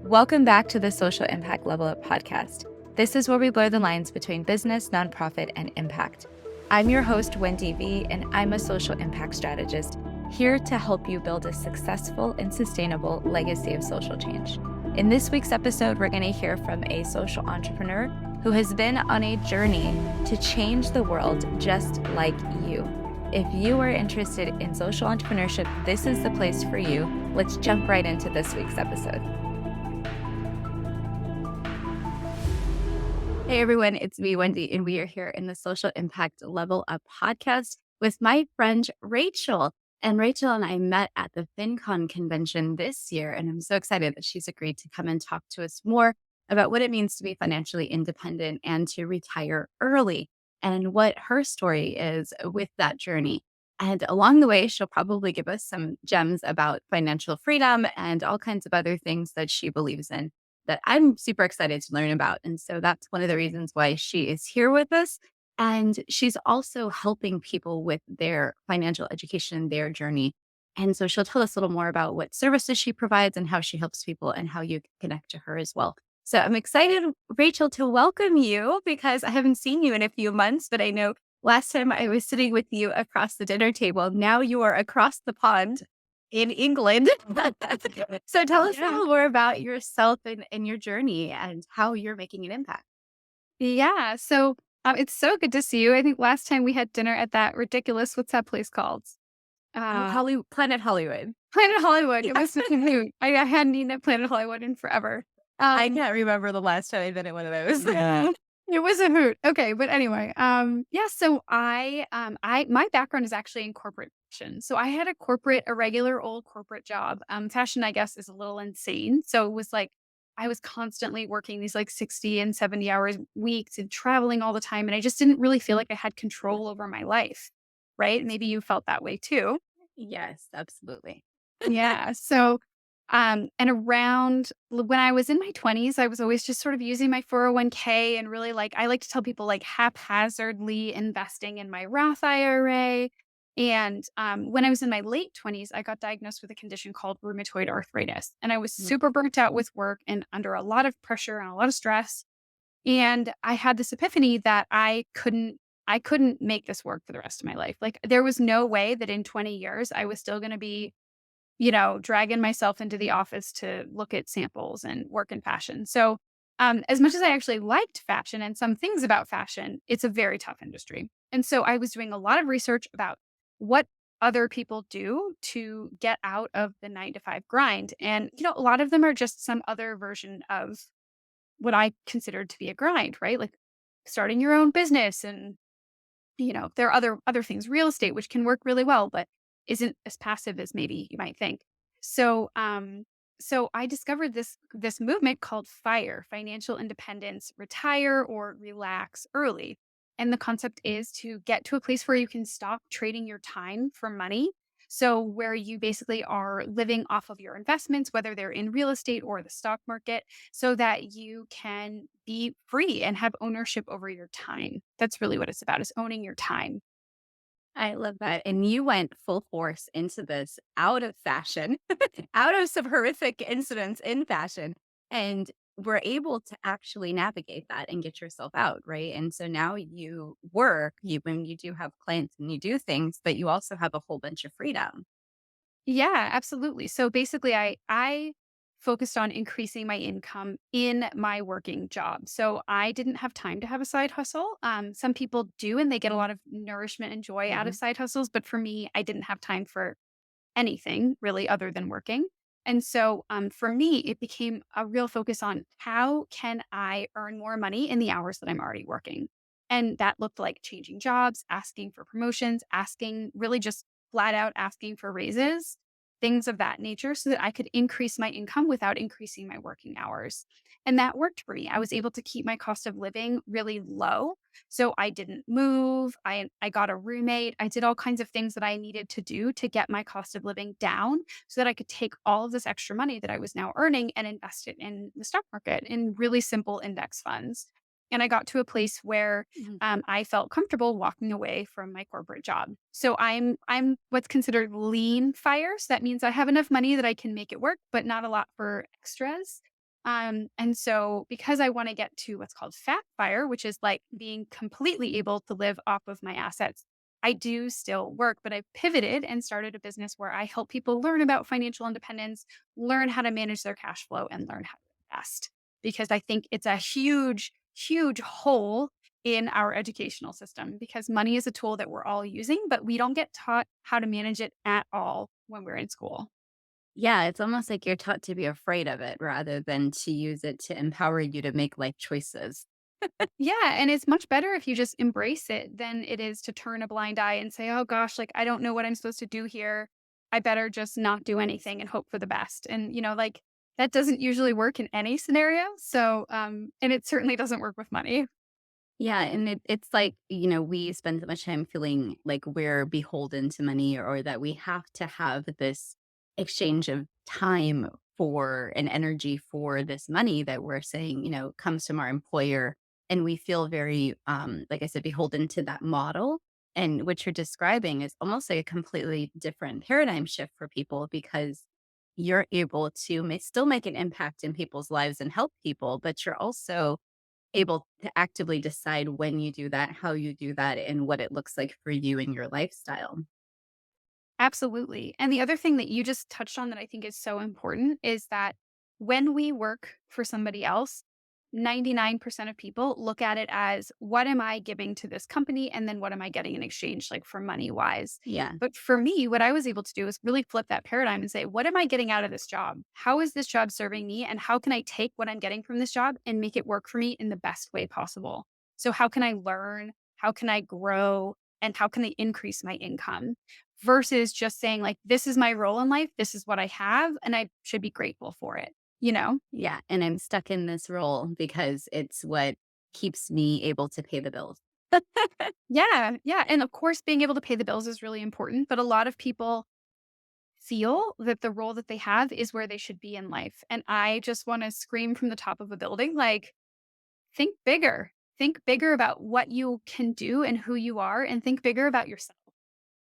Welcome back to the Social Impact Level Up podcast. This is where we blur the lines between business, nonprofit, and impact. I'm your host, Wendy V, and I'm a social impact strategist here to help you build a successful and sustainable legacy of social change. In this week's episode, we're going to hear from a social entrepreneur who has been on a journey to change the world just like you. If you are interested in social entrepreneurship, this is the place for you. Let's jump right into this week's episode. Hey everyone, it's me, Wendy, and we are here in the Social Impact Level Up podcast with my friend Rachel. And Rachel and I met at the FinCon convention this year, and I'm so excited that she's agreed to come and talk to us more about what it means to be financially independent and to retire early and what her story is with that journey. And along the way, she'll probably give us some gems about financial freedom and all kinds of other things that she believes in that I'm super excited to learn about. And so that's one of the reasons why she is here with us. And she's also helping people with their financial education, their journey. And so she'll tell us a little more about what services she provides and how she helps people and how you can connect to her as well. So I'm excited, Rachel, to welcome you because I haven't seen you in a few months, but I know last time I was sitting with you across the dinner table. Now you are across the pond in England. So tell us a little more about yourself and your journey and how you're making an impact. Yeah. So it's so good to see you. I think last time we had dinner at that ridiculous, what's that place called? Planet Hollywood. Planet Hollywood. It was such a hoot. I hadn't eaten at Planet Hollywood in forever. I can't remember the last time I've been at one of those. It was a hoot. Okay. But anyway, so my background is actually in corporate fashion. So I had a regular old corporate job. Fashion, I guess, is a little insane. So it was like, I was constantly working these like 60 and 70 hours weeks and traveling all the time. And I just didn't really feel like I had control over my life. Right. Maybe you felt that way too. Yes, absolutely. Yeah. So, and around when I was in my 20s, I was always just sort of using my 401k and really I like to tell people haphazardly investing in my Roth IRA. And when I was in my late 20s, I got diagnosed with a condition called rheumatoid arthritis. And I was super burnt out with work and under a lot of pressure and a lot of stress. And I had this epiphany that I couldn't make this work for the rest of my life. Like there was no way that in 20 years I was still going to be dragging myself into the office to look at samples and work in fashion. So, as much as I actually liked fashion and some things about fashion, it's a very tough industry. And so I was doing a lot of research about what other people do to get out of the 9 to 5 grind. And, a lot of them are just some other version of what I considered to be a grind, right? Like starting your own business and, there are other things, real estate, which can work really well, but isn't as passive as maybe you might think. So, so I discovered this movement called FIRE, Financial Independence, Retire or Relax Early. And the concept is to get to a place where you can stop trading your time for money. So where you basically are living off of your investments, whether they're in real estate or the stock market, so that you can be free and have ownership over your time. That's really what it's about, is owning your time. I love that. And you went full force into this out of fashion, out of some horrific incidents in fashion, and were able to actually navigate that and get yourself out, right? And so now you work, when you do have clients and you do things, but you also have a whole bunch of freedom. Yeah, absolutely. So basically I focused on increasing my income in my working job. So I didn't have time to have a side hustle. Some people do and they get a lot of nourishment and joy out of Mhm. side hustles, but for me, I didn't have time for anything really other than working. And so for me, it became a real focus on how can I earn more money in the hours that I'm already working. And that looked like changing jobs, asking for promotions, asking really just flat out asking for raises, things of that nature, so that I could increase my income without increasing my working hours. And that worked for me. I was able to keep my cost of living really low. So I didn't move. I got a roommate. I did all kinds of things that I needed to do to get my cost of living down so that I could take all of this extra money that I was now earning and invest it in the stock market in really simple index funds. And I got to a place where Mhm. I felt comfortable walking away from my corporate job. So I'm what's considered lean fire. So that means I have enough money that I can make it work, but not a lot for extras. And so because I want to get to what's called fat fire, which is like being completely able to live off of my assets, I do still work, but I've pivoted and started a business where I help people learn about financial independence, learn how to manage their cash flow, and learn how to invest. Because I think it's a huge, huge hole in our educational system because money is a tool that we're all using, but we don't get taught how to manage it at all when we're in school. Yeah, it's almost like you're taught to be afraid of it rather than to use it to empower you to make life choices. Yeah, and it's much better if you just embrace it than it is to turn a blind eye and say, "Oh gosh, like I don't know what I'm supposed to do here. I better just not do anything and hope for the best." And like that doesn't usually work in any scenario. So, and it certainly doesn't work with money. Yeah, and it's like, we spend so much time feeling like we're beholden to money or that we have to have this exchange of time for and energy for this money that we're saying, comes from our employer. And we feel very, like I said, beholden to that model. And what you're describing is almost like a completely different paradigm shift for people because you're able to still make an impact in people's lives and help people, but you're also able to actively decide when you do that, how you do that, and what it looks like for you and your lifestyle. Absolutely. And the other thing that you just touched on that I think is so important is that when we work for somebody else, 99% of people look at it as what am I giving to this company? And then what am I getting in exchange, like for money wise? Yeah. But for me, what I was able to do is really flip that paradigm and say, what am I getting out of this job? How is this job serving me? And how can I take what I'm getting from this job and make it work for me in the best way possible? So, how can I learn? How can I grow? And how can they increase my income? Versus just saying like, "This is my role in life, this is what I have, and I should be grateful for it," you know? Yeah. And I'm stuck in this role because it's what keeps me able to pay the bills. Yeah, yeah, and of course, being able to pay the bills is really important, but a lot of people feel that the role that they have is where they should be in life, and I just wanna scream from the top of a building, like, think bigger. Think bigger about what you can do and who you are, and think bigger about yourself.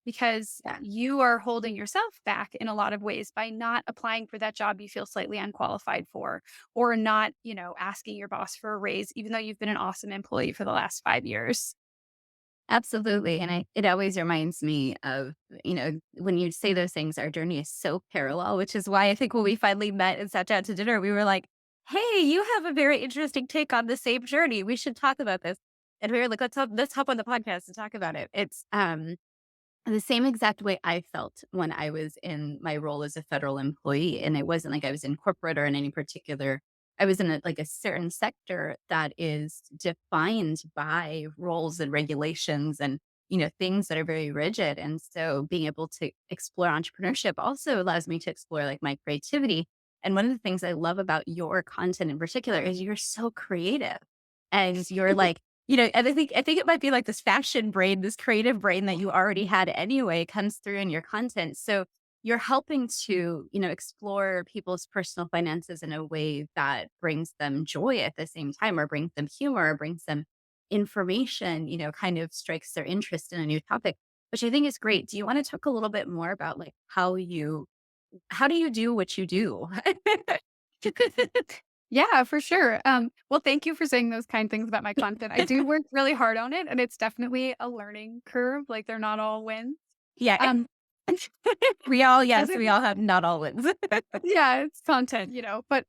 Because Yeah. you are holding yourself back in a lot of ways by not applying for that job you feel slightly unqualified for or not, asking your boss for a raise even though you've been an awesome employee for the last 5 years. Absolutely. And it always reminds me of, when you say those things, our journey is so parallel, which is why I think when we finally met and sat down to dinner, we were like, hey, you have a very interesting take on the same journey. We should talk about this. And we were like, let's hop on the podcast and talk about it. It's the same exact way I felt when I was in my role as a federal employee, and it wasn't like I was in corporate or in any particular. I was in a certain sector that is defined by rules and regulations and, things that are very rigid, and so being able to explore entrepreneurship also allows me to explore, like, my creativity, and one of the things I love about your content in particular is you're so creative, and you're like, and I think it might be like this fashion brain, this creative brain that you already had anyway comes through in your content. So you're helping to, explore people's personal finances in a way that brings them joy at the same time or brings them humor or brings them information, kind of strikes their interest in a new topic, which I think is great. Do you want to talk a little bit more about like how do you do what you do? Yeah, for sure. Well, thank you for saying those kind things about my content. I do work really hard on it, and it's definitely a learning curve. Like they're not all wins. Yeah. Um, Yes, other we all have not all wins. Yeah, it's content, But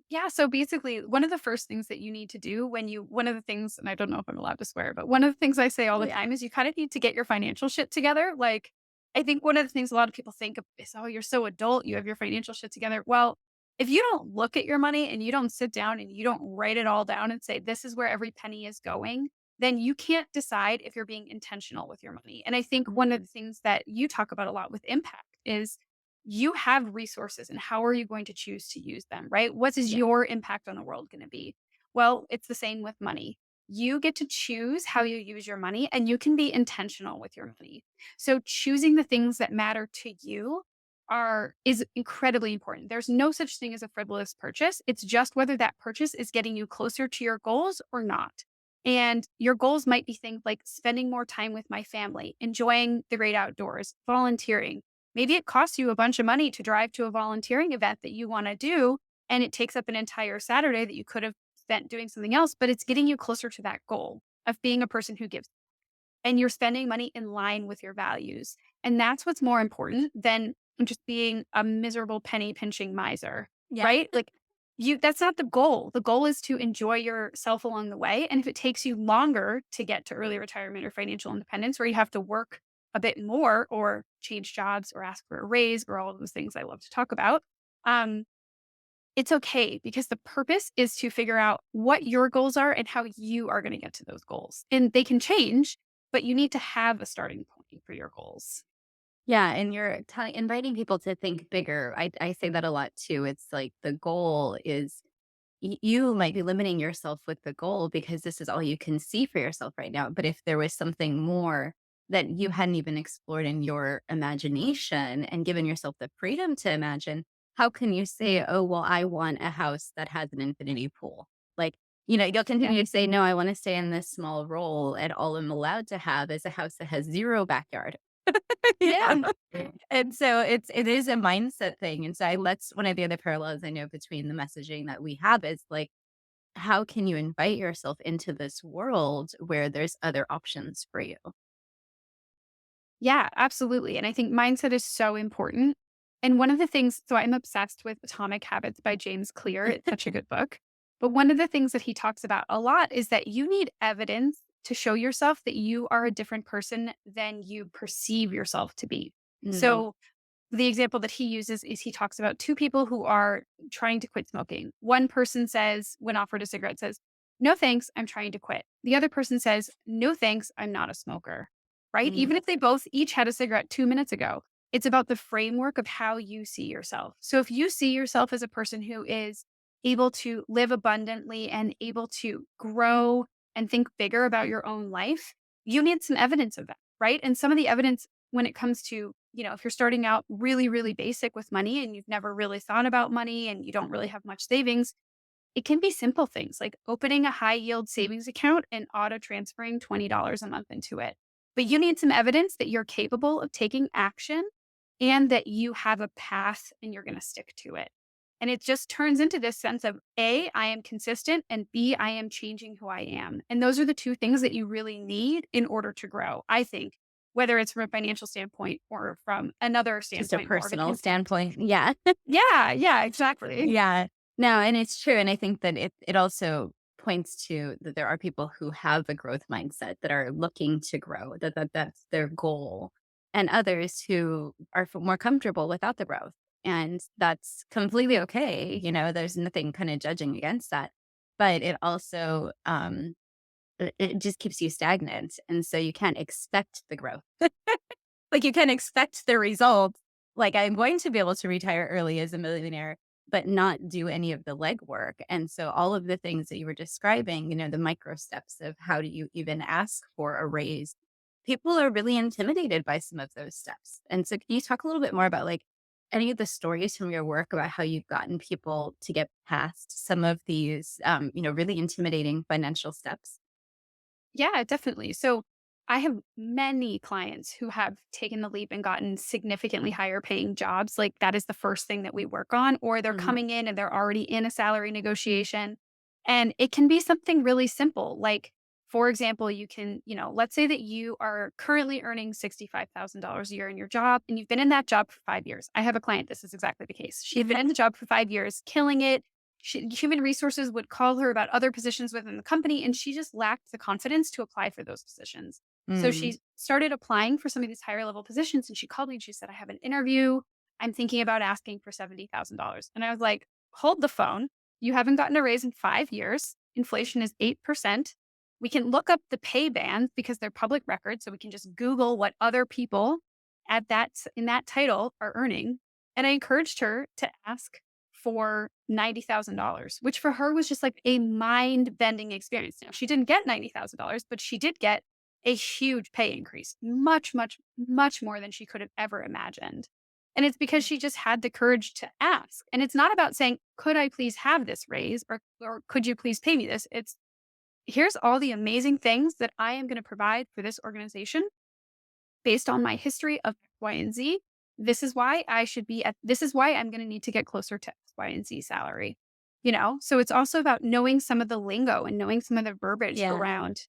yeah, so basically one of the first things that you need to do one of the things, and I don't know if I'm allowed to swear, but one of the things I say all Oh the yeah. time is you kind of need to get your financial shit together. Like I think one of the things a lot of people think of is, oh, you're so adult, you have your financial shit together. Well, if you don't look at your money and you don't sit down and you don't write it all down and say, this is where every penny is going, then you can't decide if you're being intentional with your money. And I think one of Mhm. the things that you talk about a lot with impact is you have resources and how are you going to choose to use them, right? What is Yeah. your impact on the world going to be? Well, it's the same with money. You get to choose how you use your money and you can be intentional with your money. So choosing the things that matter to you is incredibly important. There's no such thing as a frivolous purchase. It's just whether that purchase is getting you closer to your goals or not. And your goals might be things like spending more time with my family, enjoying the great outdoors, volunteering. Maybe it costs you a bunch of money to drive to a volunteering event that you want to do, and it takes up an entire Saturday that you could have spent doing something else, but it's getting you closer to that goal of being a person who gives. And you're spending money in line with your values. And that's what's more important than just being a miserable penny pinching miser, Yeah. right? Like that's not the goal. The goal is to enjoy yourself along the way. And if it takes you longer to get to early retirement or financial independence, where you have to work a bit more or change jobs or ask for a raise or all of those things I love to talk about, um, it's okay because the purpose is to figure out what your goals are and how you are going to get to those goals. And they can change, but you need to have a starting point for your goals. Yeah, and you're inviting people to think bigger. I say that a lot too. It's like the goal is you might be limiting yourself with the goal because this is all you can see for yourself right now. But if there was something more that you hadn't even explored in your imagination and given yourself the freedom to imagine, how can you say, oh, well, I want a house that has an infinity pool? Like, you'll Yeah. continue to say, no, I want to stay in this small role. And all I'm allowed to have is a house that has zero backyard. Yeah. Yeah. And so it is a mindset thing. And so that's one of the other parallels I know between the messaging that we have is like, how can you invite yourself into this world where there's other options for you? Yeah, absolutely. And I think mindset is so important. And one of the things, so I'm obsessed with Atomic Habits by James Clear. It's such a good book. But one of the things that he talks about a lot is that you need evidence to show yourself that you are a different person than you perceive yourself to be. Mm, So the example that he uses is he talks about two people who are trying to quit smoking. One person says, when offered a cigarette, says, "No, thanks, I'm trying to quit." The other person says, "No, thanks, I'm not a smoker." Right? mm, Even if they both each had a cigarette 2 minutes ago, it's about the framework of how you see yourself. So if you see yourself as a person who is able to live abundantly and able to grow and think bigger about your own life, you need some evidence of that. Right. And some of the evidence when it comes to, if you're starting out really, really basic with money and you've never really thought about money and you don't really have much savings, it can be simple things like opening a high yield savings account and auto transferring $20 a month into it. But you need some evidence that you're capable of taking action and that you have a path and you're going to stick to it. And it just turns into this sense of A, I am consistent, and B, I am changing who I am. And those are the two things that you really need in order to grow, I think, whether it's from a financial standpoint or from another just a standpoint, more of an personal impact. standpoint. Yeah. Yeah, yeah, exactly. Yeah. No, and it's true. And I think that it also points to that there are people who have a growth mindset that are looking to grow, that's their goal, and others who are more comfortable without the growth. And that's completely okay. There's nothing kind of judging against that. But it also it just keeps you stagnant. And so you can't expect the growth. Like, you can expect the results. Like, I'm going to be able to retire early as a millionaire, but not do any of the legwork. And so all of the things that you were describing, the micro steps of how do you even ask for a raise, people are really intimidated by some of those steps. And so can you talk a little bit more about, like, any of the stories from your work about how you've gotten people to get past some of these, really intimidating financial steps? Yeah, definitely. So I have many clients who have taken the leap and gotten significantly higher paying jobs. Like that is the first thing that we work on, or they're Mhm. coming in and they're already in a salary negotiation. And it can be something really simple. Like, for example, you can, let's say that you are currently earning $65,000 a year in your job and you've been in that job for 5 years. I have a client, this is exactly the case. She had been in the job for 5 years, killing it. Human resources would call her about other positions within the company, and she just lacked the confidence to apply for those positions. So Mm. she started applying for some of these higher level positions, and she called me and she said, "I have an interview. I'm thinking about asking for $70,000." And I was like, "Hold the phone. You haven't gotten a raise in 5 years. Inflation is 8%. We can look up the pay bands because they're public records. So we can just Google what other people in that title are earning." And I encouraged her to ask for $90,000, which for her was just like a mind bending experience. Now, she didn't get $90,000, but she did get a huge pay increase, much, much, much more than she could have ever imagined. And it's because she just had the courage to ask. And it's not about saying, "Could I please have this raise?" or "Could you please pay me this?" It's, here's all the amazing things that I am going to provide for this organization based on my history of X, Y, and Z. This is why I'm going to need to get closer to X, Y, and Z salary. So it's also about knowing some of the lingo and knowing some of the verbiage Yeah. around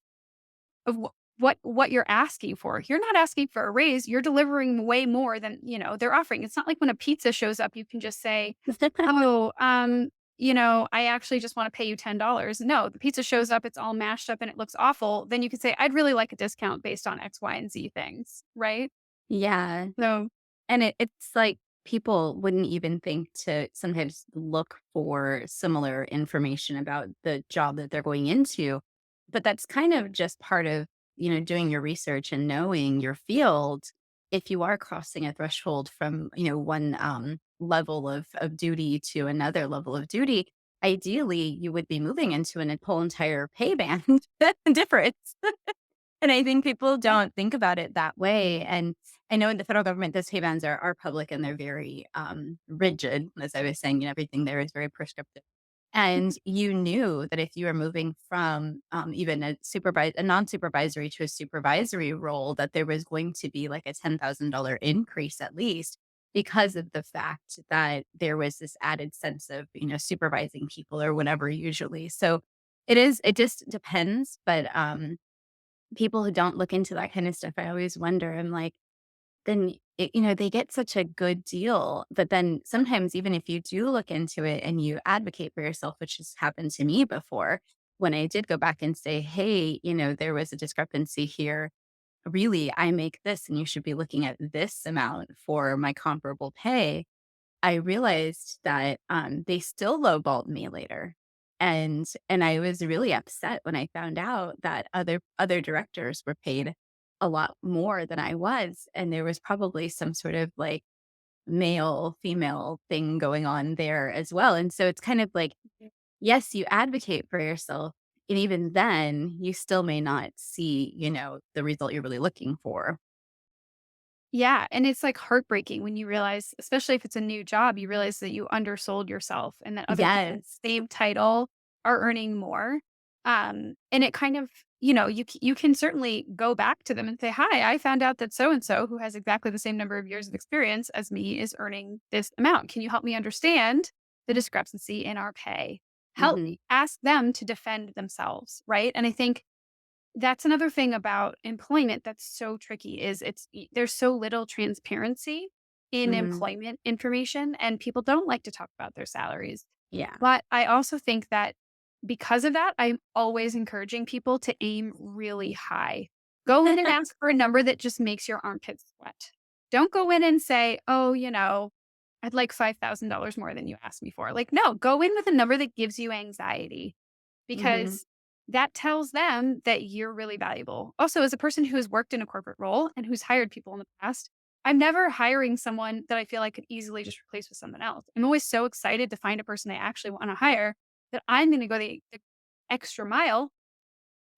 of what you're asking for. You're not asking for a raise, you're delivering way more than, they're offering. It's not like when a pizza shows up, you can just say, "Oh, I actually just wanna pay you $10." No, the pizza shows up, it's all mashed up and it looks awful, then you could say, "I'd really like a discount based on X, Y, and Z things," right? Yeah. So And it's like people wouldn't even think to sometimes look for similar information about the job that they're going into. But that's kind of just part of, doing your research and knowing your field. If you are crossing a threshold from, one level of duty to another level of duty, ideally you would be moving into an whole entire pay band difference. And I think people don't think about it that way. And I know in the federal government, those pay bands are public and they're very rigid. As I was saying, everything there is very prescriptive. And you knew that if you were moving from even a non-supervisory to a supervisory role, that there was going to be like a $10,000 increase at least because of the fact that there was this added sense of, supervising people or whatever usually. So it just depends. But people who don't look into that kind of stuff, I always wonder, I'm like, then, they get such a good deal. But then sometimes, even if you do look into it and you advocate for yourself, which has happened to me before, when I did go back and say, hey, there was a discrepancy here. Really, I make this and you should be looking at this amount for my comparable pay. I realized that, they still lowballed me later, and I was really upset when I found out that other directors were paid a lot more than I was, and there was probably some sort of, like, male, female thing going on there as well, and so it's kind of like, yes, you advocate for yourself, and even then, you still may not see, the result you're really looking for. yeah, and it's, like, heartbreaking when you realize, especially if it's a new job, you realize that you undersold yourself and that other people with Yes. the same title are earning more. And it kind of you can certainly go back to them and say, "Hi, I found out that so and so, who has exactly the same number of years of experience as me, is earning this amount. Can you help me understand the discrepancy in our pay?" Mhm. Ask them to defend themselves, right? And I think that's another thing about employment that's so tricky is there's so little transparency in Mhm. employment information and people don't like to talk about their salaries. Yeah. But I also think that because of that, I'm always encouraging people to aim really high. Go in and ask for a number that just makes your armpits sweat. Don't go in and say, "Oh, I'd like $5,000 more than you asked me for." Like, no, go in with a number that gives you anxiety Mhm. because that tells them that you're really valuable. Also, as a person who has worked in a corporate role and who's hired people in the past, I'm never hiring someone that I feel I could easily just replace with someone else. I'm always so excited to find a person I actually want to hire that I'm going to go the extra mile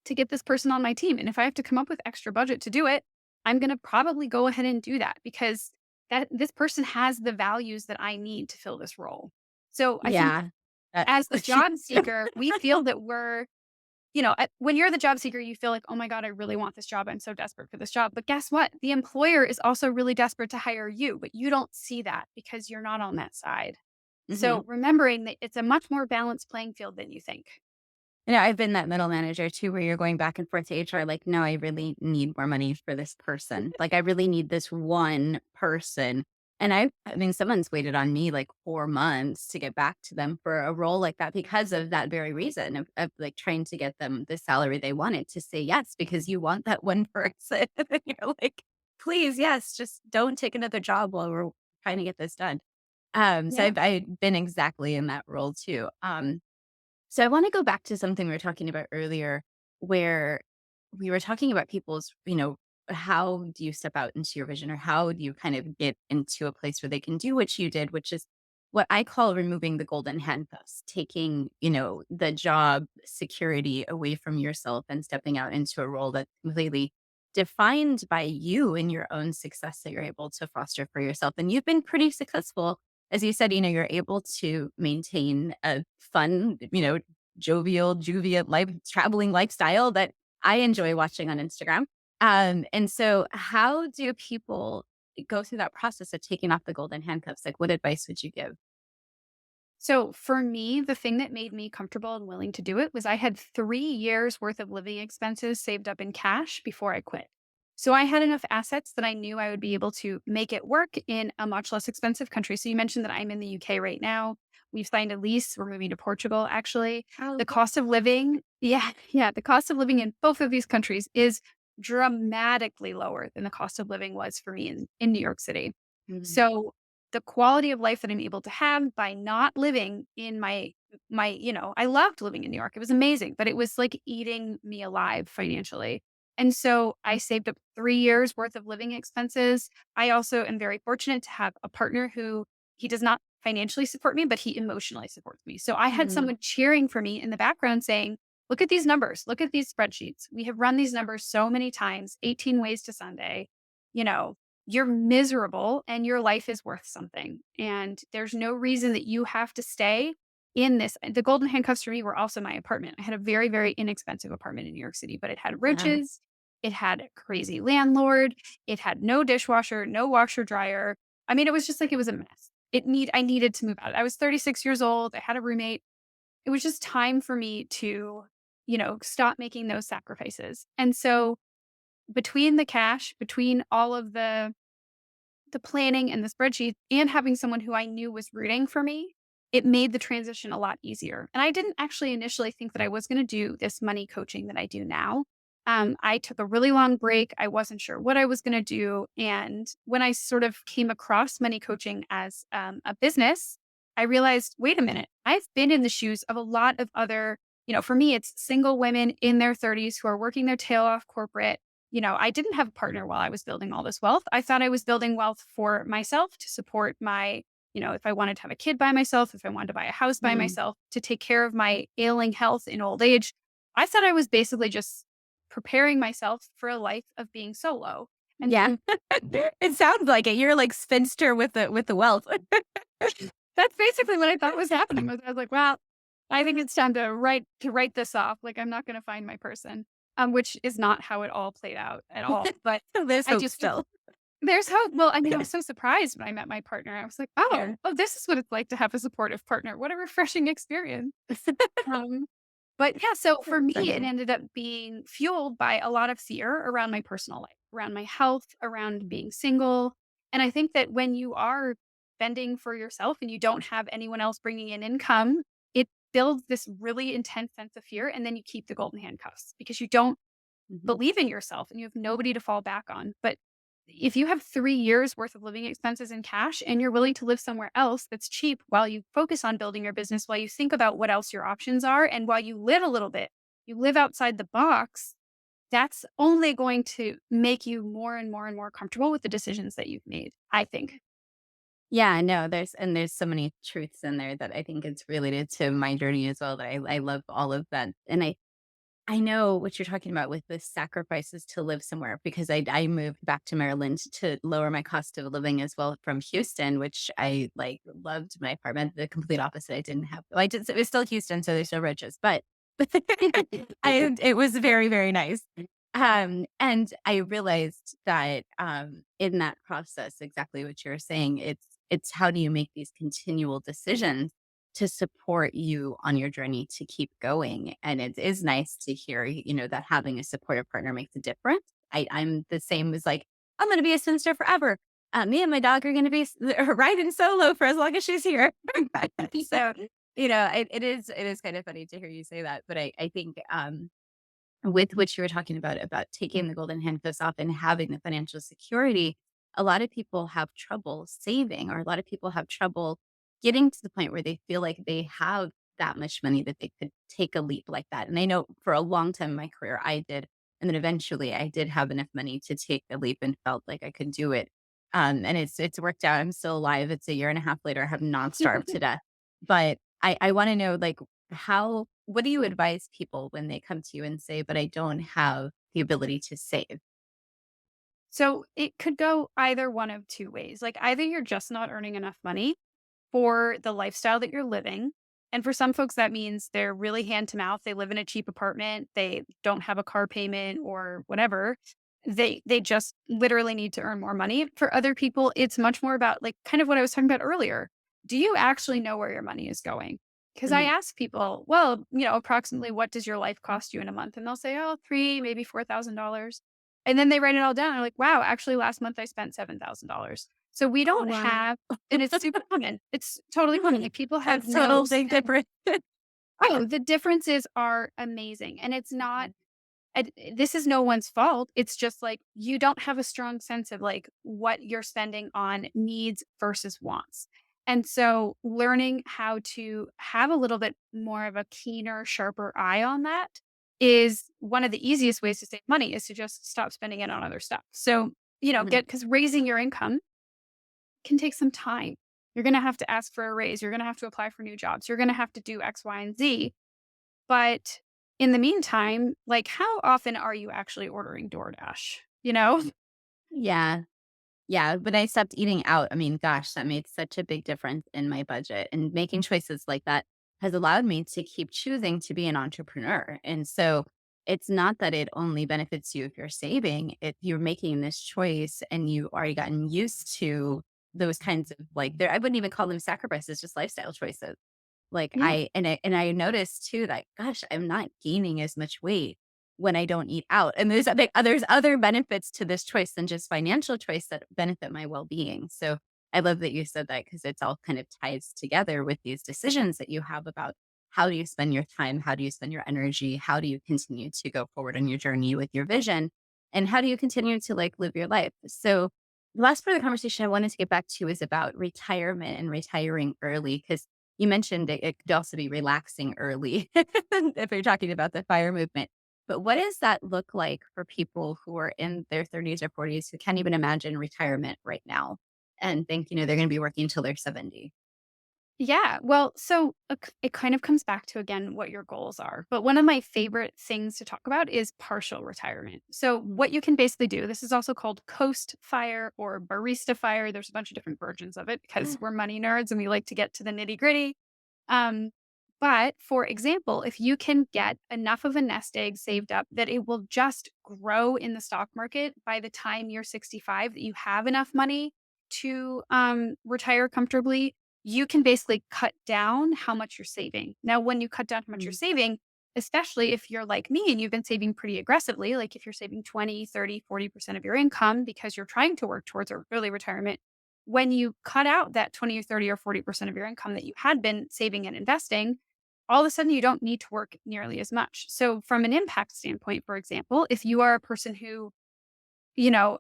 to get this person on my team. And if I have to come up with extra budget to do it, I'm going to probably go ahead and do that because that this person has the values that I need to fill this role. So I think Yeah. That as the job seeker, we feel that when you're the job seeker, you feel like, "Oh my God, I really want this job. I'm so desperate for this job." But guess what? The employer is also really desperate to hire you, but you don't see that because you're not on that side. Mhm. So remembering that it's a much more balanced playing field than you think. I've been that middle manager too, where you're going back and forth to HR, like, no, I really need more money for this person. Like, I really need this one person. And I mean, someone's waited on me like 4 months to get back to them for a role like that because of that very reason of like trying to get them the salary they wanted to say yes, because you want that one person. And you're like, please, yes, just don't take another job while we're trying to get this done. So Yeah. I've been exactly in that role too. So I want to go back to something we were talking about earlier, where we were talking about people's, how do you step out into your vision or how do you kind of get into a place where they can do what you did, which is what I call removing the golden handcuffs, taking, the job security away from yourself and stepping out into a role that's completely defined by you and your own success that you're able to foster for yourself. And you've been pretty successful as you said, you're able to maintain a fun, jovial, juviant life traveling lifestyle that I enjoy watching on Instagram. And so how do people go through that process of taking off the golden handcuffs? Like, what advice would you give? So for me, the thing that made me comfortable and willing to do it was I had 3 years worth of living expenses saved up in cash before I quit. So I had enough assets that I knew I would be able to make it work in a much less expensive country. So you mentioned that I'm in the UK right now. We've signed a lease. We're moving to Portugal, actually. Oh, The cost of living, yeah, the cost of living in both of these countries is dramatically lower than the cost of living was for me in New York City. mhm. So the quality of life that I'm able to have by not living in I loved living in New York. It was amazing, but it was like eating me alive financially. And so I saved up 3 years worth of living expenses. I also am very fortunate to have a partner who he does not financially support me, but he emotionally supports me. So I had Mhm. someone cheering for me in the background saying, "Look at these numbers. Look at these spreadsheets. We have run these numbers so many times, 18 ways to Sunday. You know, you're miserable and your life is worth something. And there's no reason that you have to stay in this." The golden handcuffs for me were also my apartment. I had a very, very inexpensive apartment in New York City, but it had Yeah. riches. It had a crazy landlord. It had no dishwasher, no washer dryer. I mean, it was just like it was a mess. I needed to move out. I was 36 years old. I had a roommate. It was just time for me to, stop making those sacrifices. And so between the cash, between all of the planning and the spreadsheet and having someone who I knew was rooting for me, it made the transition a lot easier. And I didn't actually initially think that I was going to do this money coaching that I do now. I took a really long break. I wasn't sure what I was going to do. And when I sort of came across money coaching as a business, I realized, wait a minute, I've been in the shoes of a lot of other, for me, it's single women in their 30s who are working their tail off corporate. I didn't have a partner while I was building all this wealth. I thought I was building wealth for myself to support if I wanted to have a kid by myself, if I wanted to buy a house by Mhm. myself, to take care of my ailing health in old age. I thought I was basically just preparing myself for a life of being solo. And Yeah. It sounds like it. You're like spinster with the wealth. that's basically what I thought was happening. I was like, well, I think it's time to write this off. Like I'm not going to find my person, which is not how it all played out at all. But So there's I hope just still. There's hope. Well, I mean, I was so surprised when I met my partner. I was like, Yeah. "Oh, this is what it's like to have a supportive partner. What a refreshing experience." Um, but yeah, so for me, it Exactly. ended up being fueled by a lot of fear around my personal life, around my health, around being single. And I think that when you are fending for yourself and you don't have anyone else bringing in income, it builds this really intense sense of fear. And then you keep the golden handcuffs because you don't Mhm. believe in yourself and you have nobody to fall back on. But if you have 3 years worth of living expenses in cash and you're willing to live somewhere else that's cheap while you focus on building your business, while you think about what else your options are, and while you live a little bit, you live outside the box, that's only going to make you more and more and more comfortable with the decisions that you've made, I think. Yeah, no, there's so many truths in there that I think it's related to my journey as well that I love all of that. And I know what you're talking about with the sacrifices to live somewhere because I moved back to Maryland to lower my cost of living as well from Houston, which I like loved my apartment. The complete opposite. I didn't have. Well, I did. It was still Houston, so there's no riches, but it was very very nice. And I realized that in that process, exactly what you're saying. It's how do you make these continual decisions to support you on your journey to keep going. And it is nice to hear, that having a supportive partner makes a difference. I'm the same as like, I'm going to be a spinster forever. Me and my dog are going to be riding solo for as long as she's here. So, it is kind of funny to hear you say that. But I think, with what you were talking about taking the golden handcuffs off and having the financial security, a lot of people have trouble saving, or a lot of people have trouble getting to the point where they feel like they have that much money that they could take a leap like that. And I know for a long time in my career, I did. And then eventually I did have enough money to take the leap and felt like I could do it. And it's worked out. I'm still alive. It's a year and a half later. I have not starved to death. But I want to know, like, what do you advise people when they come to you and say, "But I don't have the ability to save?" So it could go either one of two ways. Like either you're just not earning enough money for the lifestyle that you're living. And for some folks, that means they're really hand to mouth. They live in a cheap apartment. They don't have a car payment or whatever. They just literally need to earn more money. For other people, it's much more about like kind of what I was talking about earlier. Do you actually know where your money is going? Because I Mhm. ask people, well, approximately what does your life cost you in a month? And they'll say, oh, three, maybe $4,000. And then they write it all down. They're like, wow, actually last month I spent $7,000. So we Oh, don't wow. have, and it's super common. It's totally common. Like people have That's no total big sense. difference. Oh, the differences are amazing. And it's not, Mhm. this is no one's fault. It's just like you don't have a strong sense of like what you're spending on needs versus wants. And so learning how to have a little bit more of a keener, sharper eye on that is one of the easiest ways to save money is to just stop spending it on other stuff. So, Mhm. get because raising your income can take some time. You're going to have to ask for a raise. You're going to have to apply for new jobs. You're going to have to do X, Y, and Z. But in the meantime, like, how often are you actually ordering DoorDash? You know? Yeah. Yeah, when I stopped eating out, I mean, gosh, that made such a big difference in my budget, and making choices like that has allowed me to keep choosing to be an entrepreneur. And so it's not that it only benefits you if you're saving, if you're making this choice and you already gotten used to those kinds of like there I wouldn't even call them sacrifices, just lifestyle choices. Like, Yeah. I noticed too that, gosh, I'm not gaining as much weight when I don't eat out, and there's other benefits to this choice than just financial choice that benefit my well-being. So, I love that you said that because it's all kind of ties together with these decisions that you have about how do you spend your time, how do you spend your energy, how do you continue to go forward on your journey with your vision, and how do you continue to, like, live your life. So, the last part of the conversation I wanted to get back to is about retirement and retiring early because you mentioned it could also be relaxing early if you're talking about the FIRE movement. But what does that look like for people who are in their 30s or 40s who can't even imagine retirement right now and think, they're going to be working until they're 70? Yeah. Well, so it kind of comes back to again what your goals are. But one of my favorite things to talk about is partial retirement. So, what you can basically do, this is also called Coast Fire or Barista Fire. There's a bunch of different versions of it because we're money nerds and we like to get to the nitty gritty. Um, but for example, if you can get enough of a nest egg saved up that it will just grow in the stock market by the time you're 65, that you have enough money to retire comfortably, you can basically cut down how much you're saving. Now, when you cut down how much you're Mhm. saving, especially if you're like me and you've been saving pretty aggressively, like if you're saving 20, 30, 40% of your income because you're trying to work towards early retirement, when you cut out that 20 or 30 or 40% of your income that you had been saving and investing, all of a sudden you don't need to work nearly as much. So, from an impact standpoint, for example, if you are a person who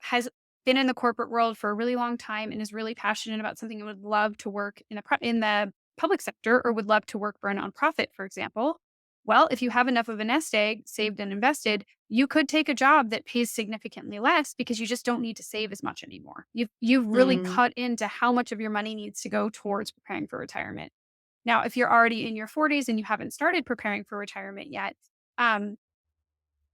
has been in the corporate world for a really long time and is really passionate about something and would love to work in the public sector or would love to work for a nonprofit, for example. Well, if you have enough of a nest egg saved and invested, you could take a job that pays significantly less because you just don't need to save as much anymore. You've really Mm, cut into how much of your money needs to go towards preparing for retirement. Now, if you're already in your 40s and you haven't started preparing for retirement yet, um,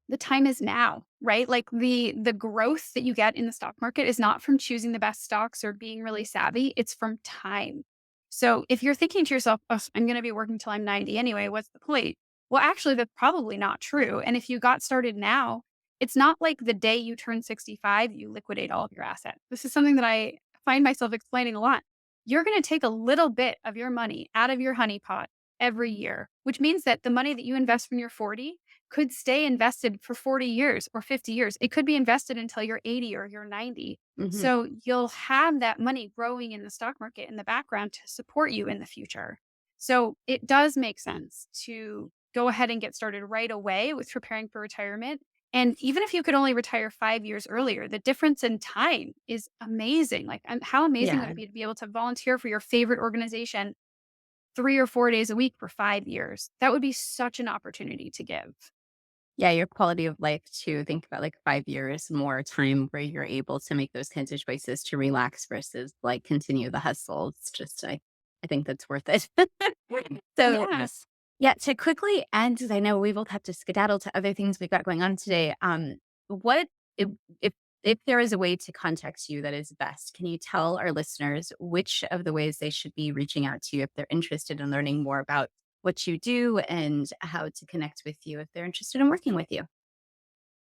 the time is now, right? Like the growth that you get in the stock market is not from choosing the best stocks or being really savvy, it's from time. So if you're thinking to yourself, "Oh, I'm going to be working till I'm 90 anyway, what's the point?" Well, actually that's probably not true. And if you got started now, it's not like the day you turn 65 you liquidate all of your assets. This is something that I find myself explaining a lot. You're going to take a little bit of your money out of your honey pot every year, which means that the money that you invest when you're 40 could stay invested for 40 years or 50 years. It could be invested until you're 80 or you're 90. mhm. So you'll have that money growing in the stock market in the background to support you in the future. So it does make sense to go ahead and get started right away with preparing for retirement. And even if you could only retire 5 years earlier, the difference in time is amazing. Like, and how amazing would Yeah. it be to be able to volunteer for your favorite organization 3 or 4 days a week for 5 years? That would be such an opportunity to give. Yeah, your quality of life to think about like 5 years more time where you're able to make those kinds of choices to relax versus like continue the hustle. It's just I think that's worth it. So Yes. yeah, to quickly end, because I know we both have to skedaddle to other things we've got going on today. What if if there is a way to contact you that is best, can you tell our listeners which of the ways they should be reaching out to you if they're interested in learning more about what you do and how to connect with you if they're interested in working with you.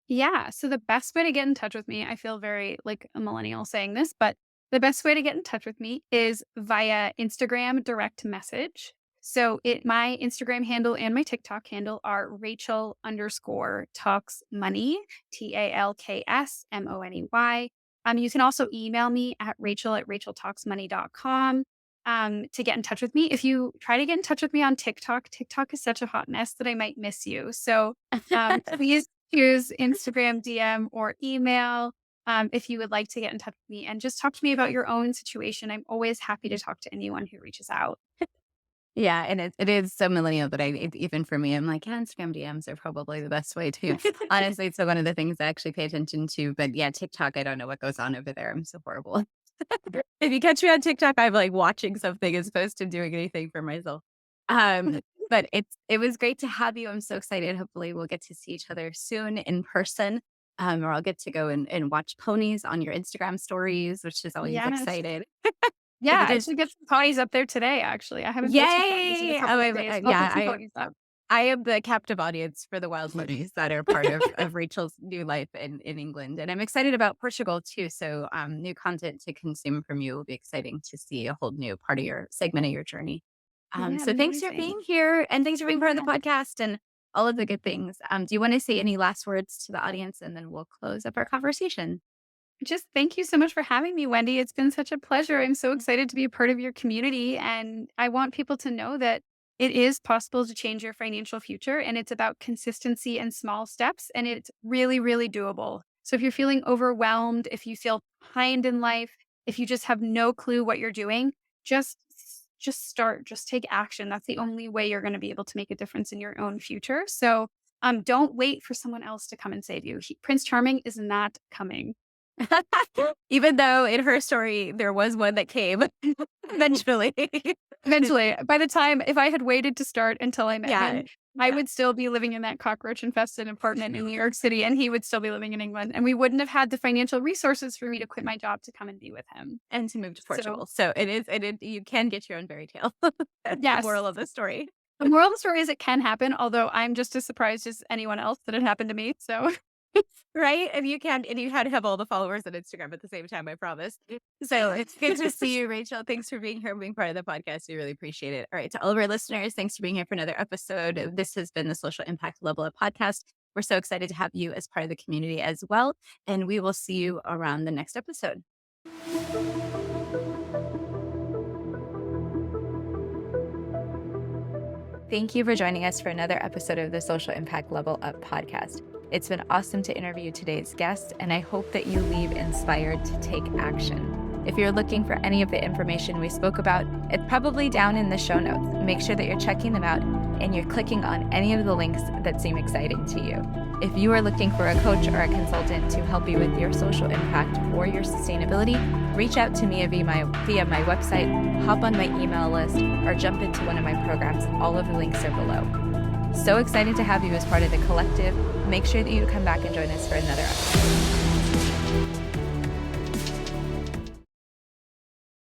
Yeah. So the best way to get in touch with me, I feel very like a millennial saying this, but the best way to get in touch with me is via Instagram direct message. So my Instagram handle and my TikTok handle are Rachel underscore talks money, TALKSMONEY. You can also email me at rachel@racheltalksmoney.com to get in touch with me. If you try to get in touch with me on TikTok, TikTok is such a hot mess that I might miss you. So please use Instagram DM or email if you would like to get in touch with me and just talk to me about your own situation. I'm always happy to talk to anyone who reaches out. Yeah, and it is so millennial that even for me, I'm like, yeah, Instagram DMs are probably the best way to honestly, it's one of the things I actually pay attention to. But yeah, TikTok, I don't know what goes on over there. I'm so horrible. If you catch me on TikTok, I'm like watching something as opposed to doing anything for myself. But it was great to have you. I'm so excited. Hopefully we'll get to see each other soon in person. Or I'll get to go and watch ponies on your Instagram stories, which is always Yes. excited. If Yeah, it I is should get some ponies up there today, actually. I haven't put some ponies in a yay! couple of days. I'll Yeah, put some ponies up. I am the captive audience for the wild ponies that are part of Rachel's new life in England, and I'm excited about Portugal too. So, new content to consume from you will be exciting to see a whole new part of your segment of your journey. Yeah, So thanks for amazing. being here, and thanks for being part of Yeah. the podcast and all of the good things. Do you want to say any last words to the audience, and then we'll close up our conversation? Just thank you so much for having me, Wendy. It's been such a pleasure. I'm so excited to be a part of your community. And I want people to know that it is possible to change your financial future. And it's about consistency and small steps. And it's really, really doable. So if you're feeling overwhelmed, if you feel behind in life, if you just have no clue what you're doing, just just start, just take action. That's the only way you're going to be able to make a difference in your own future. So don't wait for someone else to come and save you. Prince Charming is not coming. Even though in her story there was one that came eventually. Eventually, by the time if I had waited to start until I met him, Yeah, I yeah. would still be living in that cockroach-infested apartment in New York City, and he would still be living in England, and we wouldn't have had the financial resources for me to quit my job to come and be with him. And to move to So, Portugal. So it you can get your own fairy tale. That's the yes, moral of the story. the moral of the story is it can happen, although I'm just as surprised as anyone else that it happened to me, so Right? And you had to have all the followers on Instagram at the same time, I promise. So it's good to see you, Rachel. Thanks for being here and being part of the podcast. We really appreciate it. All right. To all of our listeners, thanks for being here for another episode. This has been the Social Impact Level Up podcast. We're so excited to have you as part of the community as well. And we will see you around the next episode. Thank you for joining us for another episode of the Social Impact Level Up podcast. It's been awesome to interview today's guest, and I hope that you leave inspired to take action. If you're looking for any of the information we spoke about, it's probably down in the show notes. Make sure that you're checking them out and you're clicking on any of the links that seem exciting to you. If you are looking for a coach or a consultant to help you with your social impact or your sustainability, reach out to me via my website, hop on my email list, or jump into one of my programs. All of the links are below. So excited to have you as part of the collective. Make sure that you come back and join us for another episode.